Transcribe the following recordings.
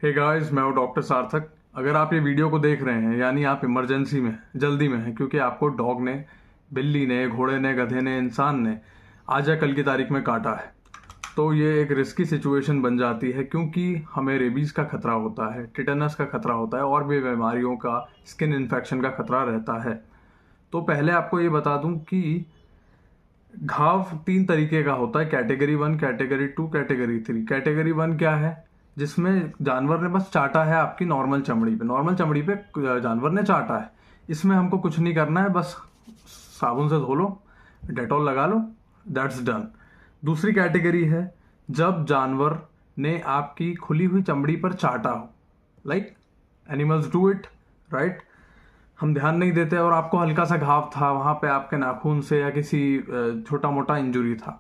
Hey guys, मैं हूँ doctor सार्थक। अगर आप ये वीडियो को देख रहे हैं यानी आप इमरजेंसी में जल्दी में हैं, क्योंकि आपको डॉग ने, बिल्ली ने, घोड़े ने, गधे ने, इंसान ने आज या कल की तारीख में काटा है, तो ये एक रिस्की सिचुएशन बन जाती है, क्योंकि हमें रेबीज़ का खतरा होता है, टिटेनस का खतरा होता है और भी बीमारियों का, स्किन इन्फेक्शन का खतरा रहता है। तो पहले आपको ये बता दूं कि घाव 3 तरीके का होता है, कैटेगरी 1, कैटेगरी 2, कैटेगरी 3। कैटेगरी 1 क्या है? जिसमें जानवर ने बस चाटा है आपकी नॉर्मल चमड़ी पे जानवर ने चाटा है। इसमें हमको कुछ नहीं करना है, बस साबुन से धो लो, डेटॉल लगा लो, दैट्स डन। दूसरी कैटेगरी है जब जानवर ने आपकी खुली हुई चमड़ी पर चाटा हो, like animals do it, right. हम ध्यान नहीं देते और आपको हल्का सा घाव था वहाँ पे, आपके नाखून से या किसी छोटा मोटा इंजुरी था।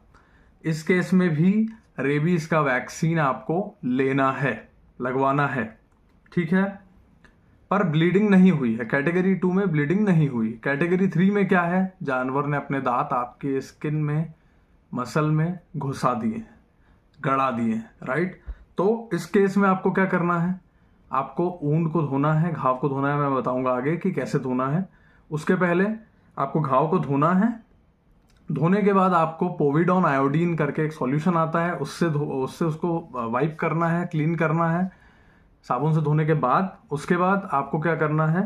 इस केस में भी रेबीज का वैक्सीन आपको लेना है, लगवाना है, ठीक है। पर ब्लीडिंग नहीं हुई है। कैटेगरी 2 में ब्लीडिंग नहीं हुई। कैटेगरी 3 में क्या है? जानवर ने अपने दांत आपके स्किन में, मसल में घुसा दिए, गड़ा दिए, राइट। तो इस केस में आपको क्या करना है? आपको ऊंड को धोना है, घाव को धोना है। मैं बताऊंगा आगे कि कैसे धोना है। उसके पहले आपको घाव को धोना है। धोने के बाद आपको पोविडॉन आयोडीन करके एक सॉल्यूशन आता है, उससे उसको वाइप करना है, क्लीन करना है साबुन से धोने के बाद। उसके बाद आपको क्या करना है?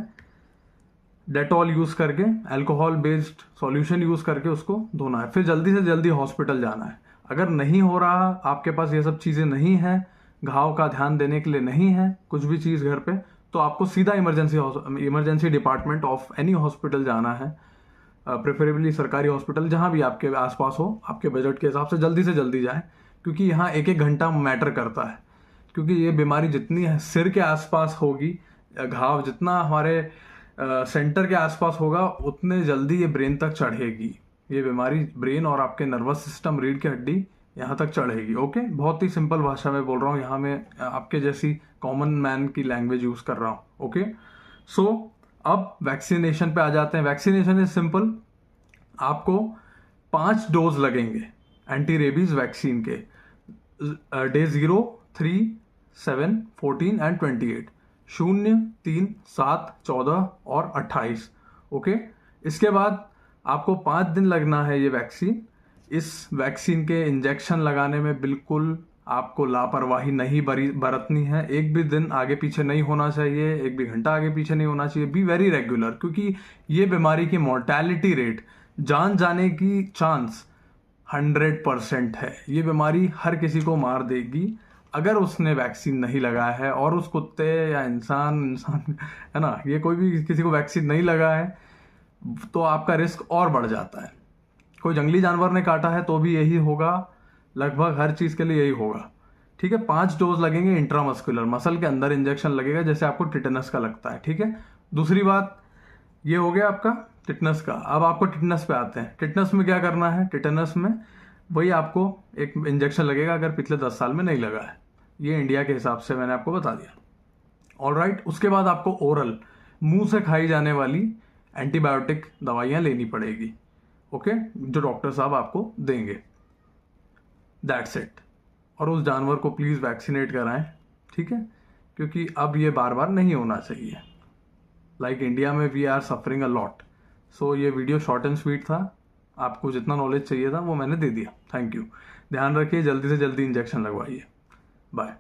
डेटॉल यूज करके, अल्कोहल बेस्ड सॉल्यूशन यूज करके उसको धोना है। फिर जल्दी से जल्दी हॉस्पिटल जाना है। अगर नहीं हो रहा, आपके पास ये सब चीजें नहीं है, घाव का ध्यान देने के लिए नहीं है कुछ भी चीज घर पे, तो आपको सीधा emergency department of any hospital जाना है, प्रेफरेबली सरकारी हॉस्पिटल, जहां भी आपके आसपास हो, आपके बजट के हिसाब से जल्दी जाएं, क्योंकि यहाँ एक एक घंटा मैटर करता है। क्योंकि ये बीमारी जितनी सिर के आसपास होगी, घाव जितना हमारे सेंटर के आसपास होगा, उतने जल्दी ये ब्रेन तक चढ़ेगी। ये बीमारी ब्रेन और आपके नर्वस सिस्टम, रीढ़ की हड्डी, यहाँ तक चढ़ेगी। ओके, बहुत ही सिंपल भाषा में बोल रहा हूँ, यहाँ मैं आपके जैसी कॉमन मैन की लैंग्वेज यूज कर रहा हूँ। ओके, सो अब वैक्सीनेशन पे आ जाते हैं। Vaccination is simple. आपको 5 डोज लगेंगे एंटी रेबीज वैक्सीन के, डे 0, 3, 7, 14 एंड 28। 0, 3, 7, 14 और 28। ओके, इसके बाद आपको 5 दिन लगना है ये वैक्सीन। इस वैक्सीन के इंजेक्शन लगाने में बिल्कुल आपको लापरवाही नहीं बरतनी है। एक भी दिन आगे पीछे नहीं होना चाहिए, एक भी घंटा आगे पीछे नहीं होना चाहिए। बी वेरी रेगुलर, क्योंकि ये बीमारी की मोर्टेलिटी रेट, जान जाने की चांस 100% है। ये बीमारी हर किसी को मार देगी अगर उसने वैक्सीन नहीं लगाया है। और उस कुत्ते या इंसान है ना, ये कोई भी किसी को वैक्सीन नहीं लगा है तो आपका रिस्क और बढ़ जाता है। कोई जंगली जानवर ने काटा है तो भी यही होगा, लगभग हर चीज के लिए यही होगा, ठीक है। 5 डोज लगेंगे इंट्रामस्कुलर, मसल के अंदर इंजेक्शन लगेगा, जैसे आपको टिटेनस का लगता है, ठीक है। दूसरी बात, ये हो गया आपका टिटेनस का। अब आपको टिटेनस पे आते हैं। टिटेनस में क्या करना है? टिटेनस में वही आपको एक इंजेक्शन लगेगा अगर पिछले 10 साल में नहीं लगा है। ये इंडिया के हिसाब से मैंने आपको बता दिया, ऑलराइट। उसके बाद आपको ओरल, मुंह से खाई जाने वाली एंटीबायोटिक दवाइयां लेनी पड़ेगी, ओके, जो डॉक्टर साहब आपको देंगे, दैट्स इट। और उस जानवर को प्लीज वैक्सीनेट कराएं, ठीक है, क्योंकि अब ये बार बार नहीं होना चाहिए। लाइक इंडिया में we are suffering a lot. So ये वीडियो शॉर्ट एंड स्वीट था। आपको जितना नॉलेज चाहिए था वो मैंने दे दिया। Thank you. ध्यान रखिए, जल्दी से जल्दी इंजेक्शन लगवाइए। बाय।